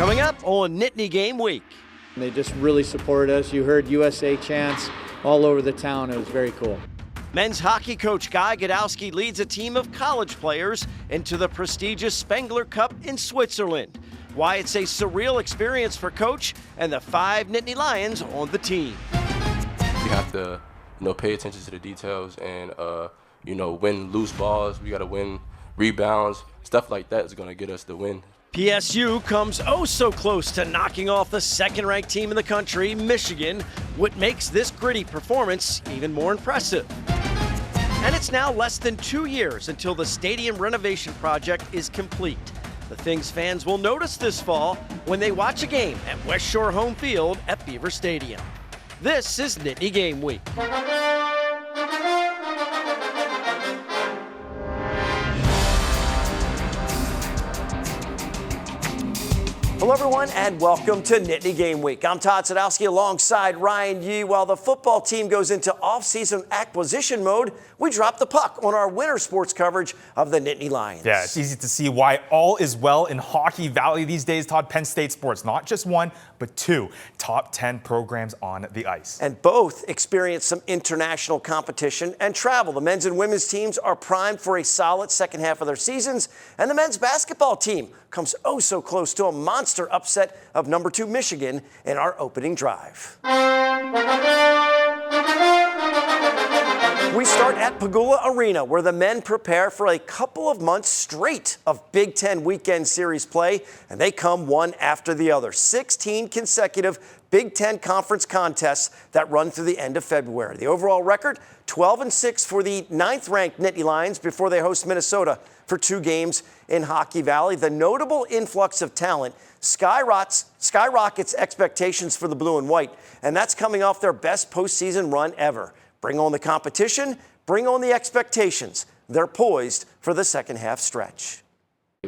Coming up on Nittany Game Week. They just really supported us. You heard USA chants all over the town. It was very cool. Men's hockey coach Guy Godowski leads a team of college players into the prestigious Spengler Cup in Switzerland. Why it's a surreal experience for Coach and the 5 Nittany Lions on the team. We have to, pay attention to the details and, win loose balls. We got to win rebounds. Stuff like that is going to get us the win. PSU comes oh so close to knocking off the second-ranked team in the country, Michigan, what makes this gritty performance even more impressive. And it's now less than 2 years until the stadium renovation project is complete. The things fans will notice this fall when they watch a game at West Shore Home Field at Beaver Stadium. This is Nittany Game Week. Hello, everyone, and welcome to Nittany Game Week. I'm Todd Sadowski alongside Ryan Yee. While the football team goes into off-season acquisition mode, we drop the puck on our winter sports coverage of the Nittany Lions. Yeah, it's easy to see why all is well in Hockey Valley these days, Todd. Penn State sports, not just one, but 2 top 10 programs on the ice. And both experience some international competition and travel. The men's and women's teams are primed for a solid second half of their seasons, and the men's basketball team comes oh so close to a monster upset of number 2 Michigan in our opening drive. We start at Pagula Arena, where the men prepare for a couple of months straight of Big Ten weekend series play, and they come one after the other. 16 consecutive Big Ten conference contests that run through the end of February. The overall record, 12-6 for the 9th-ranked Nittany Lions before they host Minnesota for 2 games in Hockey Valley. The notable influx of talent skyrockets expectations for the blue and white, and that's coming off their best postseason run ever. Bring on the competition, bring on the expectations. They're poised for the second half stretch.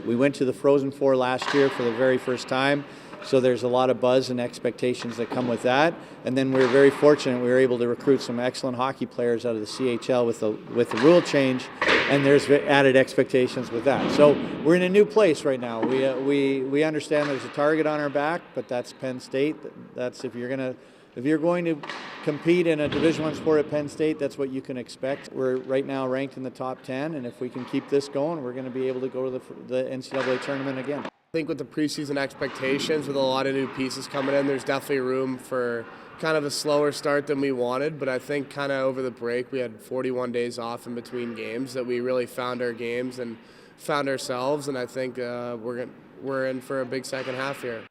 We went to the Frozen Four last year for the very first time, so there's a lot of buzz and expectations that come with that. And then we were very fortunate we were able to recruit some excellent hockey players out of the CHL with the rule change, and there's added expectations with that. So we're in a new place right now. We understand there's a target on our back, but that's Penn State. That's if you're going to compete in a Division I sport at Penn State, that's what you can expect. We're right now ranked in the top 10, and if we can keep this going, we're going to be able to go to the NCAA tournament again. I think with the preseason expectations, with a lot of new pieces coming in, there's definitely room for kind of a slower start than we wanted, but I think kind of over the break, we had 41 days off in between games that we really found our games and found ourselves, and I think we're in for a big second half here.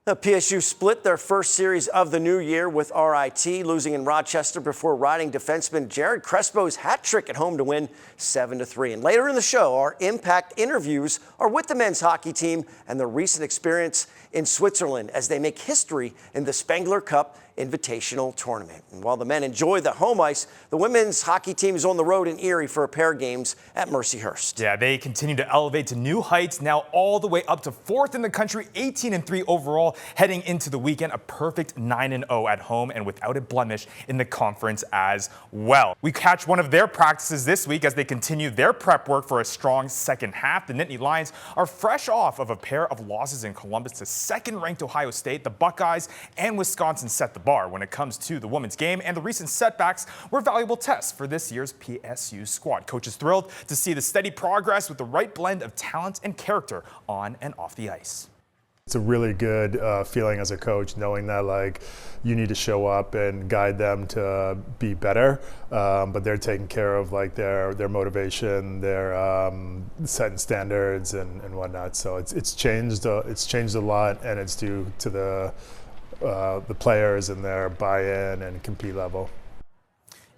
The PSU split their first series of the new year with RIT, losing in Rochester before riding defenseman Jared Crespo's hat trick at home to win 7-3. And later in the show, our impact interviews are with the men's hockey team and their recent experience in Switzerland as they make history in the Spengler Cup Invitational Tournament. And while the men enjoy the home ice, the women's hockey team is on the road in Erie for a pair of games at Mercyhurst. Yeah, they continue to elevate to new heights, now all the way up to 4th in the country, 18-3 overall, heading into the weekend, a perfect 9-0 at home and without a blemish in the conference as well. We catch one of their practices this week as they continue their prep work for a strong second half. The Nittany Lions are fresh off of a pair of losses in Columbus to second-ranked Ohio State. The Buckeyes and Wisconsin set the bar when it comes to the women's game, and the recent setbacks were valuable tests for this year's PSU squad. Coach is thrilled to see the steady progress with the right blend of talent and character on and off the ice. It's a really good feeling as a coach, knowing that you need to show up and guide them to be better, but they're taking care of their motivation, their setting standards and whatnot. So it's changed a lot, and it's due to the players and their buy-in and compete level.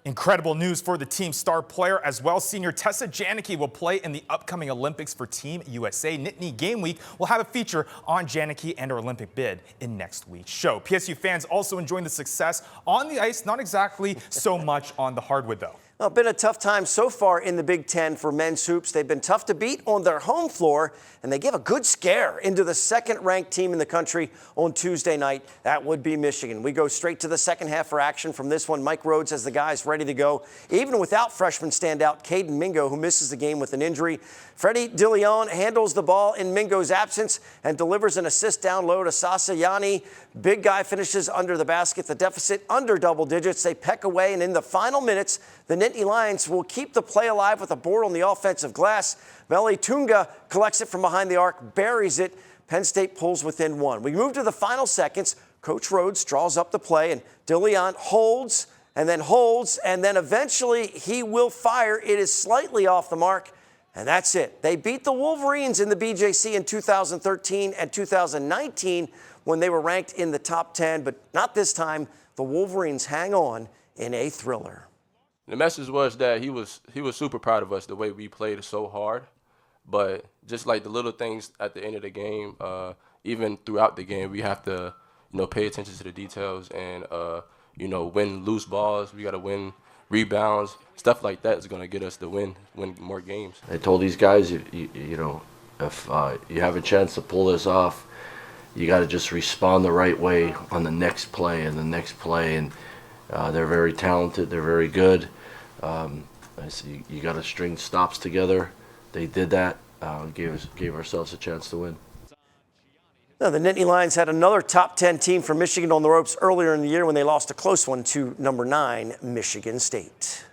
Incredible news for the team's star player as well. Senior Tessa Janicki will play in the upcoming Olympics for Team USA. Nittany Game Week will have a feature on Janicki and her Olympic bid in next week's show. PSU fans also enjoying the success on the ice, not exactly so much on the hardwood though. Well, been a tough time so far in the Big Ten for men's hoops. They've been tough to beat on their home floor, and they give a good scare into the second-ranked team in the country on Tuesday night. That would be Michigan. We go straight to the second half for action from this one. Mike Rhodes has the guys ready to go, even without freshman standout Caden Mingo, who misses the game with an injury. Freddie DeLeon handles the ball in Mingo's absence and delivers an assist down low to Sasa Yanni. Big guy finishes under the basket. The deficit under double digits. They peck away, and in the final minutes, the Nittany Lions will keep the play alive with a board on the offensive glass. Veli Tunga collects it from behind the arc, buries it. Penn State pulls within one. We move to the final seconds. Coach Rhodes draws up the play, and DeLeon holds, and then eventually he will fire. It is slightly off the mark, and that's it. They beat the Wolverines in the BJC in 2013 and 2019 when they were ranked in the top 10, but not this time. The Wolverines hang on in a thriller. The message was that he was super proud of us the way we played so hard, but just like the little things at the end of the game, even throughout the game, we have to pay attention to the details and win loose balls. We got to win rebounds. Stuff like that is going to get us to win more games. I told these guys, if you have a chance to pull this off, you got to just respond the right way on the next play and the next play. And they're very talented. They're very good. You got to string stops together. They did that. Gave ourselves a chance to win. Now, the Nittany Lions had another top 10 team from Michigan on the ropes earlier in the year when they lost a close one to number 9 Michigan State.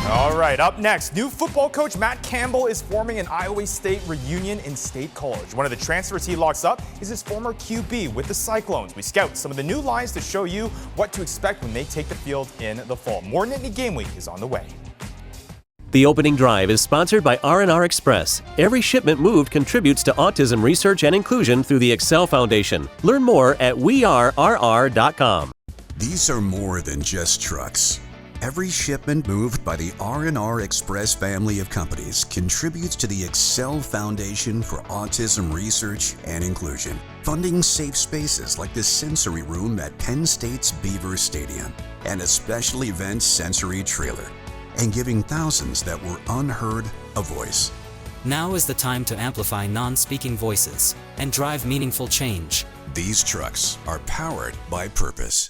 All right, up next, new football coach Matt Campbell is forming an Iowa State reunion in State College. One of the transfers he locks up is his former QB with the Cyclones. We scout some of the new lines to show you what to expect when they take the field in the fall. More Nittany Game Week is on the way. The opening drive is sponsored by R&R Express. Every shipment moved contributes to autism research and inclusion through the Excel Foundation. Learn more at wearerr.com. These are more than just trucks. Every shipment moved by the R&R Express family of companies contributes to the Excel Foundation for Autism Research and Inclusion, funding safe spaces like the sensory room at Penn State's Beaver Stadium and a special event sensory trailer, and giving thousands that were unheard a voice. Now is the time to amplify non-speaking voices and drive meaningful change. These trucks are powered by purpose.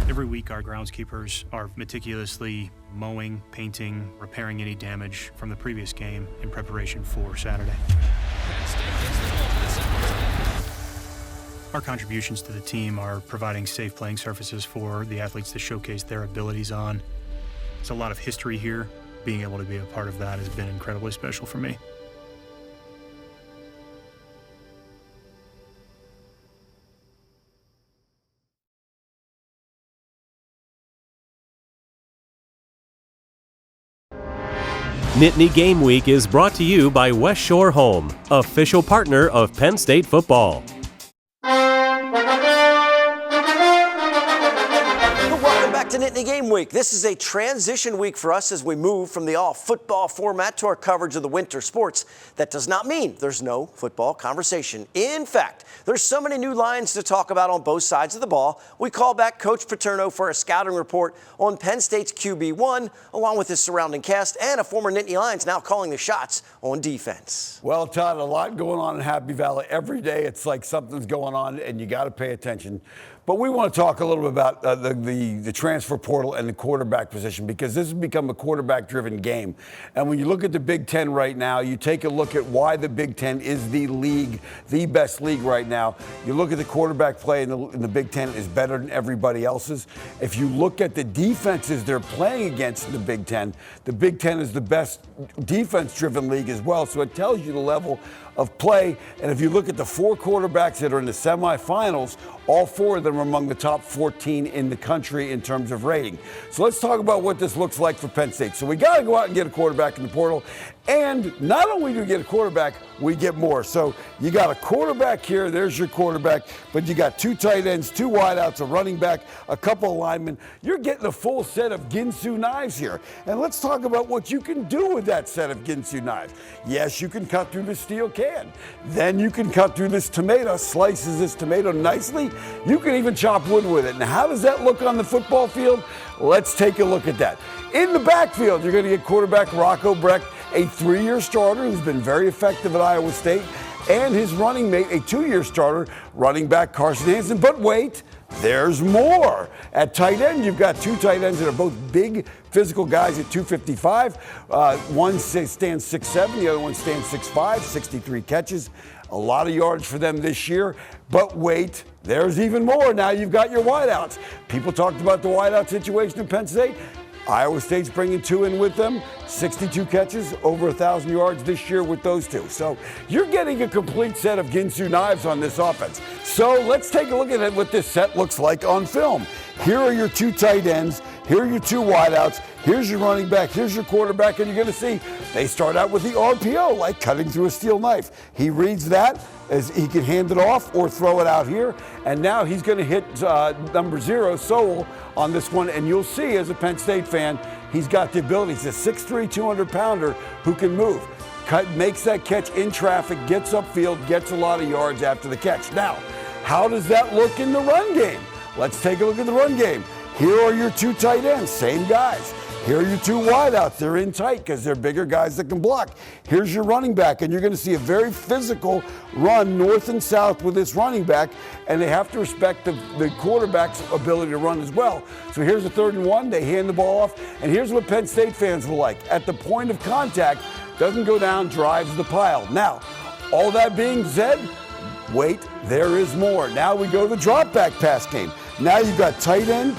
Every week, our groundskeepers are meticulously mowing, painting, repairing any damage from the previous game in preparation for Saturday. Our contributions to the team are providing safe playing surfaces for the athletes to showcase their abilities on. There's a lot of history here. Being able to be a part of that has been incredibly special for me. Nittany Game Week is brought to you by West Shore Home, official partner of Penn State football. Welcome back to Nittany Game Week. This is a transition week for us as we move from the all-football format to our coverage of the winter sports. That does not mean there's no football conversation. In fact, there's so many new lines to talk about on both sides of the ball. We call back Coach Paterno for a scouting report on Penn State's QB1, along with his surrounding cast, and a former Nittany Lions now calling the shots on defense. Well, Todd, a lot going on in Happy Valley. Every day it's like something's going on, and you got to pay attention. But we want to talk a little bit about the transfer portal and the quarterback position, because this has become a quarterback-driven game. And when you look at the Big Ten right now, you take a look at why the Big Ten is the league, the best league right now. You look at the quarterback play in the Big Ten is better than everybody else's. If you look at the defenses they're playing against in the Big Ten is the best defense-driven league as well. So it tells you the level of play. And if you look at the 4 quarterbacks that are in the semifinals, all 4 of them are among the top 14 in the country in terms of rating. So let's talk about what this looks like for Penn State. So we got to go out and get a quarterback in the portal. And not only do we get a quarterback, we get more. So you got a quarterback here, there's your quarterback, but you got 2 tight ends, 2 wideouts, a running back, a couple of linemen. You're getting a full set of Ginsu knives here. And let's talk about what you can do with that set of Ginsu knives. Yes, you can cut through the steel can. Then you can cut through this tomato, slices this tomato nicely. You can even chop wood with it. And how does that look on the football field? Let's take a look at that. In the backfield, you're going to get quarterback Rocco Brecht, a 3-year starter who's been very effective at Iowa State, and his running mate, a 2-year starter, running back Carson Hansen. But wait, there's more. At tight end, you've got 2 tight ends that are both big physical guys at 255. One stands 6'7", the other one stands 6'5", 63 catches. A lot of yards for them this year. But wait, there's even more. Now you've got your wideouts. People talked about the wideout situation in Penn State. Iowa State's bringing 2 in with them, 62 catches, over 1,000 yards this year with those 2. So you're getting a complete set of Ginsu knives on this offense. So let's take a look at what this set looks like on film. Here are your 2 tight ends. Here are your 2 wideouts. Here's your running back. Here's your quarterback. And you're going to see they start out with the RPO, like cutting through a steel knife. He reads that as he can hand it off or throw it out here. And now he's going to hit number 0, Sowell, on this one. And you'll see, as a Penn State fan, he's got the ability. He's a 6'3", 200-pounder who can move. Makes that catch in traffic, gets upfield, gets a lot of yards after the catch. Now, how does that look in the run game? Let's take a look at the run game. Here are your 2 tight ends, same guys. Here are your 2 wideouts. They're in tight because they're bigger guys that can block. Here's your running back, and you're going to see a very physical run north and south with this running back, and they have to respect the quarterback's ability to run as well. So here's a 3rd and 1. They hand the ball off, and here's what Penn State fans will like. At the point of contact, doesn't go down, drives the pile. Now, all that being said, wait, there is more. Now we go to the drop back pass game. Now you've got tight end,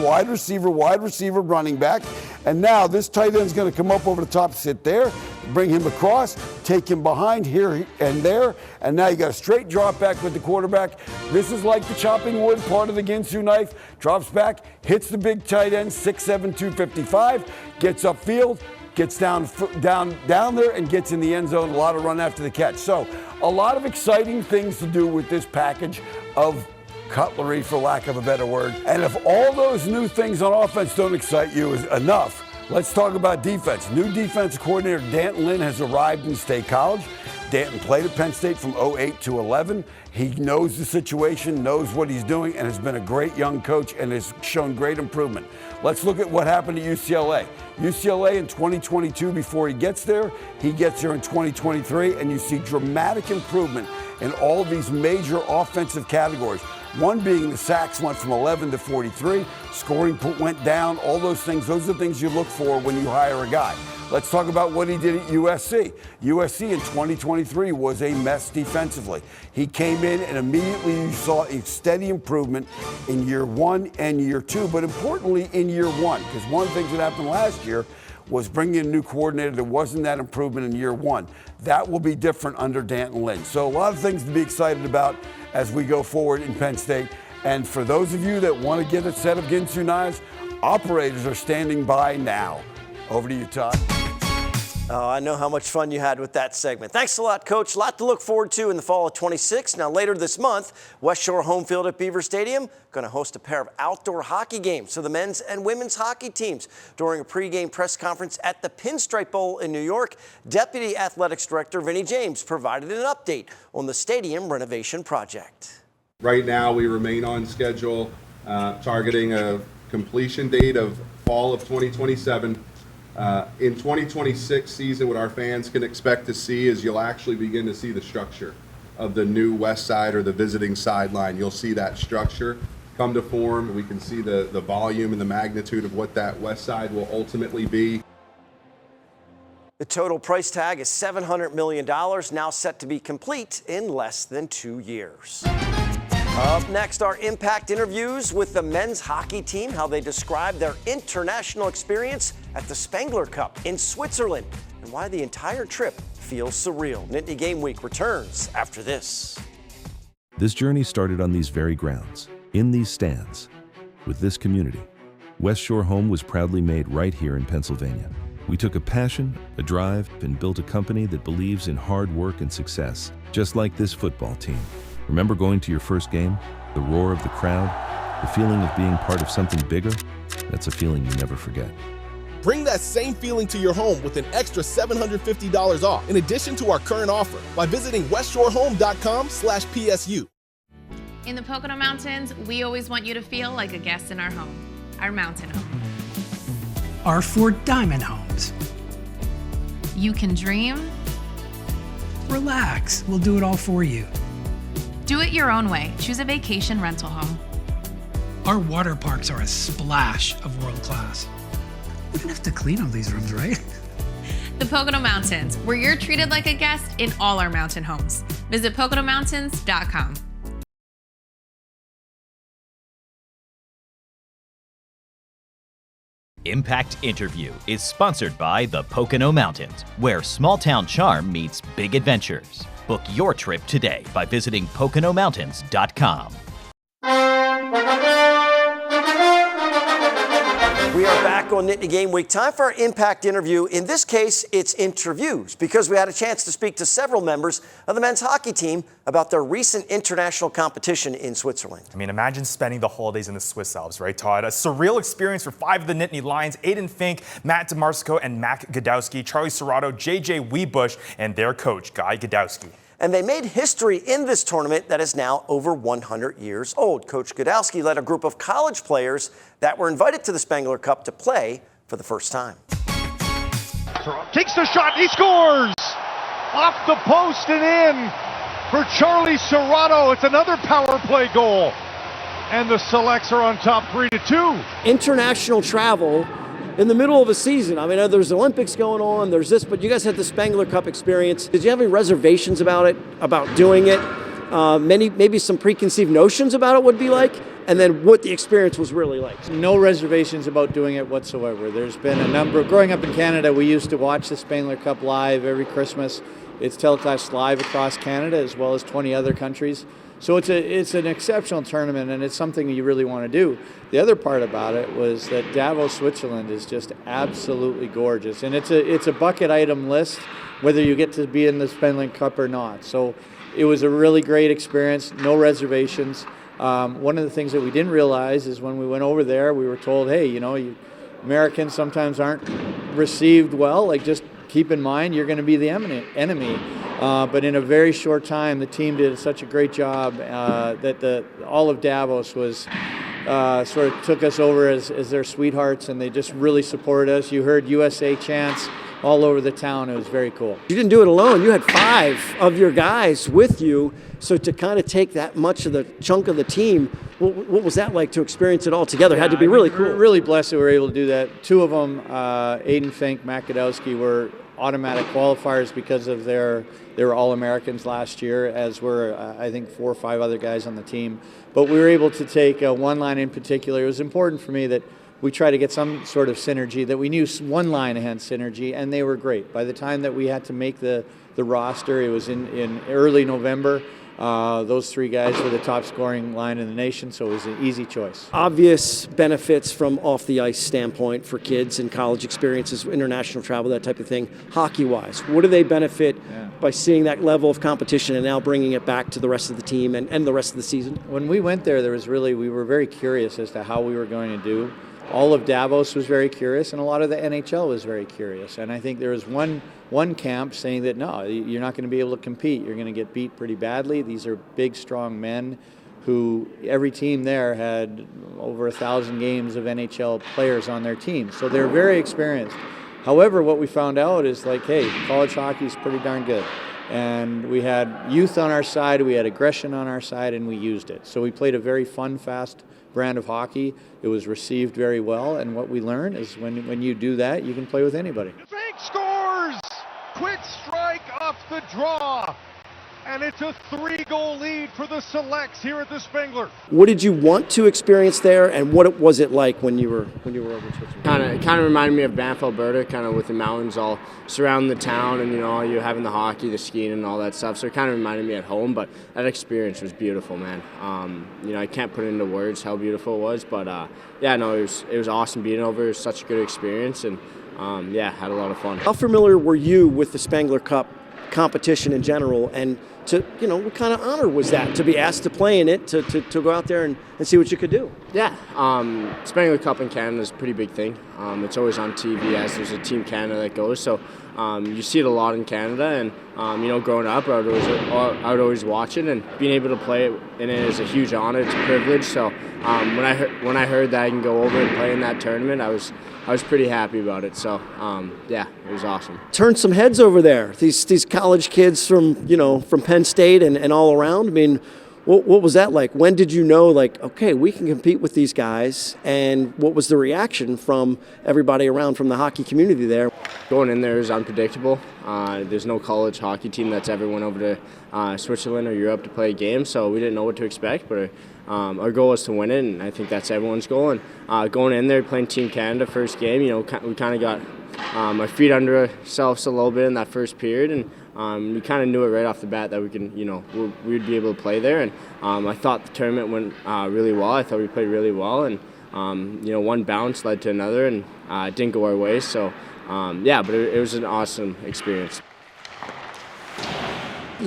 wide receiver, running back. And now this tight end is going to come up over the top, sit there, bring him across, take him behind here and there. And now you got a straight drop back with the quarterback. This is like the chopping wood part of the Ginsu knife. Drops back, hits the big tight end, 6'7", 255, gets upfield, gets down there and gets in the end zone. A lot of run after the catch. So a lot of exciting things to do with this package of cutlery, for lack of a better word. And if all those new things on offense don't excite you enough, let's talk about defense. New defense coordinator Danton Lynn has arrived in State College. Danton played at Penn State from 2008 to 2011. He knows the situation, knows what he's doing, and has been a great young coach and has shown great improvement. Let's look at what happened at UCLA. UCLA in 2022, before he gets there in 2023, and you see dramatic improvement in all of these major offensive categories. One being the sacks went from 11 to 43, scoring went down, all those things. Those are the things you look for when you hire a guy. Let's talk about what he did at USC. USC in 2023 was a mess defensively. He came in and immediately you saw a steady improvement in year 1 and year 2, but importantly in year 1, because one of the things that happened last year was bringing in a new coordinator. There wasn't that improvement in year 1. That will be different under Danton Lynn. So a lot of things to be excited about as we go forward in Penn State. And for those of you that want to get a set of Ginsu knives, operators are standing by now. Over to you, Todd. Oh, I know how much fun you had with that segment. Thanks a lot, Coach. A lot to look forward to in the fall of 26. Now, later this month, West Shore home field at Beaver Stadium going to host a pair of outdoor hockey games for the men's and women's hockey teams. During a pregame press conference at the Pinstripe Bowl in New York, Deputy Athletics Director Vinnie James provided an update on the stadium renovation project. Right now, we remain on schedule, targeting a completion date of fall of 2027. In 2026 season, what our fans can expect to see is you'll actually begin to see the structure of the new west side or the visiting sideline. You'll see that structure come to form. We can see the volume and the magnitude of what that west side will ultimately be. The total price tag is $700 million, now set to be complete in less than 2 years. Up next, our impact interviews with the men's hockey team, how they describe their international experience at the Spengler Cup in Switzerland, and why the entire trip feels surreal. Nittany Game Week returns after this. This journey started on these very grounds, in these stands, with this community. West Shore Home was proudly made right here in Pennsylvania. We took a passion, a drive, and built a company that believes in hard work and success, just like this football team. Remember going to your first game? The roar of the crowd? The feeling of being part of something bigger? That's a feeling you never forget. Bring that same feeling to your home with an extra $750 off, in addition to our current offer, by visiting westshorehome.com/PSU. In the Pocono Mountains, we always want you to feel like a guest in our home, our mountain home. Our 4 diamond homes. You can dream. Relax, we'll do it all for you. Do it your own way. Choose a vacation rental home. Our water parks are a splash of world class. We don't have to clean all these rooms, right? The Pocono Mountains, where you're treated like a guest in all our mountain homes. Visit PoconoMountains.com. Impact Interview is sponsored by the Pocono Mountains, where small-town charm meets big adventures. Book your trip today by visiting PoconoMountains.com. We are back on Nittany Game Week. Time for our Impact interview. In this case, it's interviews because we had a chance to speak to several members of the men's hockey team about their recent international competition in Switzerland. I mean, imagine spending the holidays in the Swiss Alps, right, Todd? A surreal experience for 5 of the Nittany Lions: Aiden Fink, Matt DeMarsico, and Mac Gadowski, Charlie Serrato, JJ Weebush, and their coach, Guy Gadowski. And they made history in this tournament that is now over 100 years old. Coach Gadowski led a group of college players that were invited to the Spengler Cup to play for the first time. Takes the shot, he scores! Off the post and in for Charlie Serrato. It's another power play goal. And the Selects are on top 3-2. International travel in the middle of a season. I mean, there's Olympics going on, there's this, but you guys had the Spengler Cup experience. Did you have any reservations about it, about doing it? Maybe some preconceived notions about it would be like, and then what the experience was really like? No reservations about doing it whatsoever. There's been a number. Growing up in Canada, we used to watch the Spengler Cup live every Christmas. It's telecast live across Canada as well as 20 other countries. So it's an exceptional tournament, and it's something you really want to do. The other part about it was that Davos, Switzerland is just absolutely gorgeous, and it's a bucket item list whether you get to be in the Spengler Cup or not. So it was a really great experience, no reservations. One of the things that we didn't realize is when we went over there, we were told, hey, you Americans sometimes aren't received well, like just keep in mind you're going to be the enemy. But in a very short time, the team did such a great job that all of Davos was sort of took us over as their sweethearts, and they just really supported us. You heard USA chants all over the town. It was very cool. You didn't do it alone. You had 5 of your guys with you. So to kind of take that much of the chunk of the team, what was that like to experience it all together? It had to be really cool. We're really blessed that we were able to do that. 2 of them, Aiden Fink, Matt Gadowski, were automatic qualifiers because of they were All-Americans last year, as were I think 4 or 5 other guys on the team. But we were able to take one line in particular. It was important for me that we try to get some sort of synergy, that we knew one line had synergy, and they were great. By the time that we had to make the roster, it was in early November. Those 3 guys were the top scoring line in the nation, so it was an easy choice. Obvious benefits from off the ice standpoint for kids and college experiences, international travel, that type of thing. Hockey-wise, what do they benefit by seeing that level of competition and now bringing it back to the rest of the team and the rest of the season? When we went there, we were very curious as to how we were going to do. All of Davos was very curious, and a lot of the NHL was very curious. And I think there was one camp saying that, no, you're not going to be able to compete. You're going to get beat pretty badly. These are big, strong men who every team there had over 1,000 games of NHL players on their team. So they're very experienced. However, what we found out is like, hey, college hockey is pretty darn good. And we had youth on our side, we had aggression on our side, and we used it. So we played a very fun, fast brand of hockey. It was received very well, and what we learned is when you do that, you can play with anybody. Fink scores! Quick strike off the draw, and it's a 3-goal lead for the Selects here at the Spengler. What did you want to experience there, and what was it like when you were over in Switzerland? Kind of reminded me of Banff, Alberta, kind of with the mountains all surrounding the town, and you're having the hockey, the skiing, and all that stuff. So it kind of reminded me at home, but that experience was beautiful, man. I can't put into words how beautiful it was, but it was awesome being over. It was such a good experience, and yeah, had a lot of fun. How familiar were you with the Spangler Cup competition in general, and what kind of honor was that to be asked to play in it, to go out there and see what you could do? Yeah, Spangler Cup in Canada is a pretty big thing. It's always on TV as there's a Team Canada that goes, so you see it a lot in Canada, and growing up, I would always watch it, and being able to play it in it is a huge honor. It's a privilege. So when I heard that I can go over and play in that tournament, I was pretty happy about it. So yeah, it was awesome. Turned some heads over there. These college kids from Penn State and all around. I mean, what was that like? When did you know, like, okay, we can compete with these guys? And what was the reaction from everybody around from the hockey community there? Going in there is unpredictable. There's no college hockey team that's ever went over to Switzerland or Europe to play a game, so we didn't know what to expect. But our goal was to win it, and I think that's everyone's goal. And going in there, playing Team Canada first game, we kind of got our feet under ourselves a little bit in that first period, and we kind of knew it right off the bat that we can, we'd be able to play there. And I thought the tournament went really well. I thought we played really well, and one bounce led to another, and it didn't go our way. So yeah, but it was an awesome experience.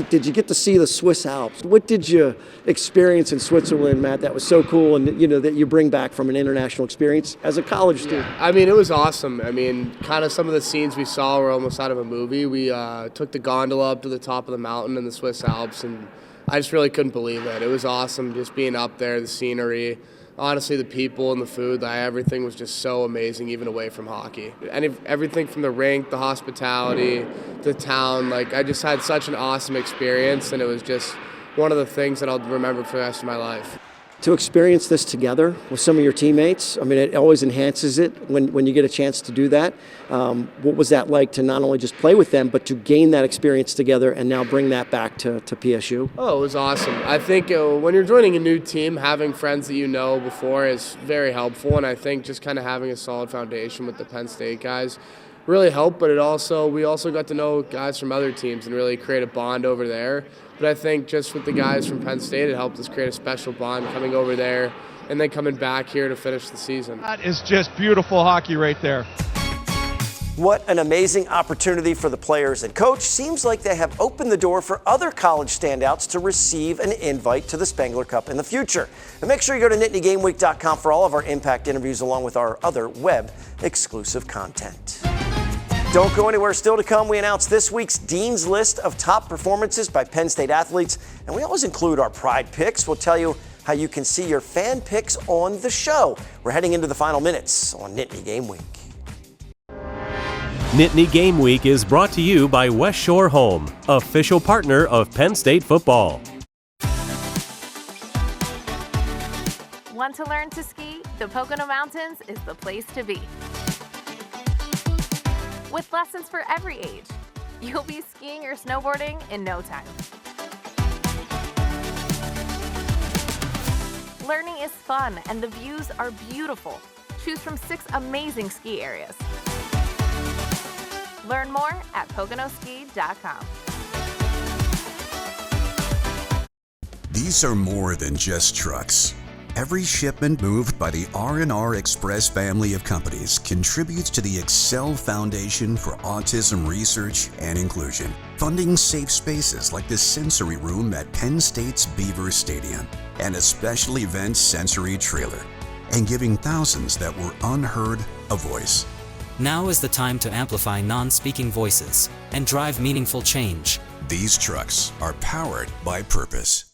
Did you get to see the Swiss Alps? What did you experience in Switzerland, Matt, that was so cool and that you bring back from an international experience as a college student? I mean, it was awesome. I mean, kind of some of the scenes we saw were almost out of a movie. We took the gondola up to the top of the mountain in the Swiss Alps, and I just really couldn't believe it. It was awesome just being up there, the scenery. Honestly, the people and the food, everything was just so amazing, even away from hockey. And everything from the rink, the hospitality, the town, I just had such an awesome experience, and it was just one of the things that I'll remember for the rest of my life. To experience this together with some of your teammates, I mean, it always enhances it when you get a chance to do that. What was that like to not only just play with them, but to gain that experience together and now bring that back to PSU? Oh, it was awesome. I think when you're joining a new team, having friends that you know before is very helpful, and I think just kind of having a solid foundation with the Penn State guys really helped, but we also got to know guys from other teams and really create a bond over there. But I think just with the guys from Penn State, it helped us create a special bond coming over there and then coming back here to finish the season. That is just beautiful hockey right there. What an amazing opportunity for the players and coach. Seems like they have opened the door for other college standouts to receive an invite to the Spangler Cup in the future. And make sure you go to nittany-game-week.com for all of our Impact interviews along with our other web exclusive content. Don't go anywhere. Still to come, we announce this week's Dean's List of top performances by Penn State athletes, and we always include our Pride picks. We'll tell you how you can see your fan picks on the show. We're heading into the final minutes on Nittany Game Week. Nittany Game Week is brought to you by West Shore Home, official partner of Penn State football. Want to learn to ski? The Pocono Mountains is the place to be. With lessons for every age, you'll be skiing or snowboarding in no time. Learning is fun and the views are beautiful. Choose from 6 amazing ski areas. Learn more at PoconoSki.com. These are more than just trucks. Every shipment moved by the R&R Express family of companies contributes to the Excel Foundation for Autism Research and Inclusion, funding safe spaces like the sensory room at Penn State's Beaver Stadium and a special event sensory trailer, and giving thousands that were unheard a voice. Now is the time to amplify non-speaking voices and drive meaningful change. These trucks are powered by purpose.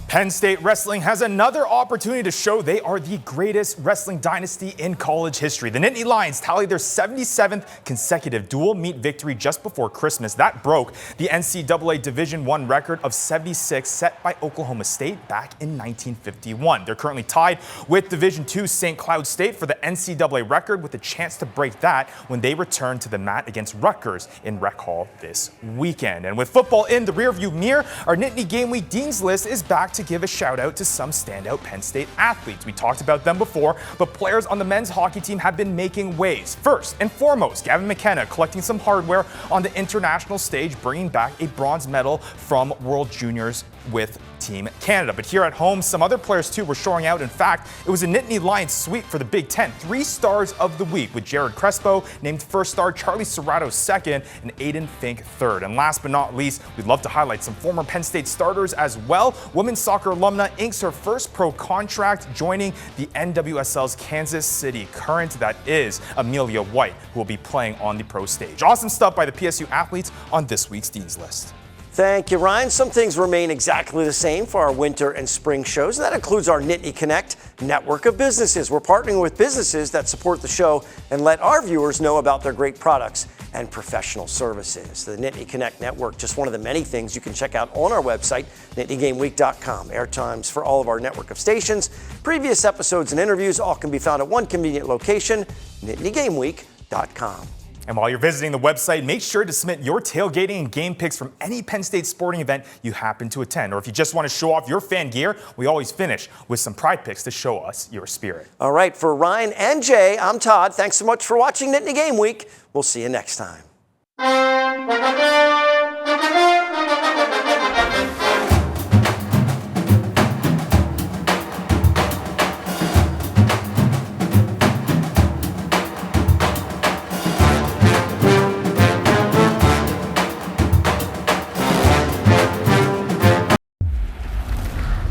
Penn State Wrestling has another opportunity to show they are the greatest wrestling dynasty in college history. The Nittany Lions tallied their 77th consecutive dual meet victory just before Christmas. That broke the NCAA Division I record of 76 set by Oklahoma State back in 1951. They're currently tied with Division II St. Cloud State for the NCAA record, with a chance to break that when they return to the mat against Rutgers in Rec Hall this weekend. And with football in the rearview mirror, our Nittany Game Week Dean's List is back to give a shout out to some standout Penn State athletes. We talked about them before, but players on the men's hockey team have been making waves. First and foremost, Gavin McKenna collecting some hardware on the international stage, bringing back a bronze medal from World Juniors with Team Canada. But here at home, some other players too were showing out. In fact, it was a Nittany Lions sweep for the Big Ten. 3 stars of the week, with Jared Crespo named first star, Charlie Serrato second, and Aiden Fink third. And last but not least, we'd love to highlight some former Penn State starters as well. Women's soccer alumna inks her first pro contract, joining the NWSL's Kansas City Current. That is Amelia White, who will be playing on the pro stage. Awesome stuff by the PSU athletes on this week's Dean's List. Thank you, Ryan. Some things remain exactly the same for our winter and spring shows, and that includes our Nittany Connect network of businesses. We're partnering with businesses that support the show and let our viewers know about their great products and professional services. The Nittany Connect network, just one of the many things you can check out on our website, nittany-game-week.com. Airtimes for all of our network of stations. Previous episodes and interviews all can be found at one convenient location, nittany-game-week.com. And while you're visiting the website, make sure to submit your tailgating and game picks from any Penn State sporting event you happen to attend. Or if you just want to show off your fan gear, we always finish with some pride picks to show us your spirit. All right, for Ryan and Jay, I'm Todd. Thanks so much for watching Nittany Game Week. We'll see you next time.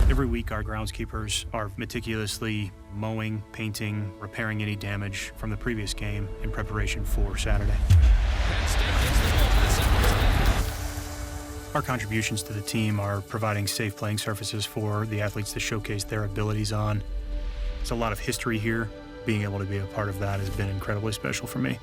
Every week, our groundskeepers are meticulously mowing, painting, repairing any damage from the previous game in preparation for Saturday. Our contributions to the team are providing safe playing surfaces for the athletes to showcase their abilities on. There's a lot of history here. Being able to be a part of that has been incredibly special for me.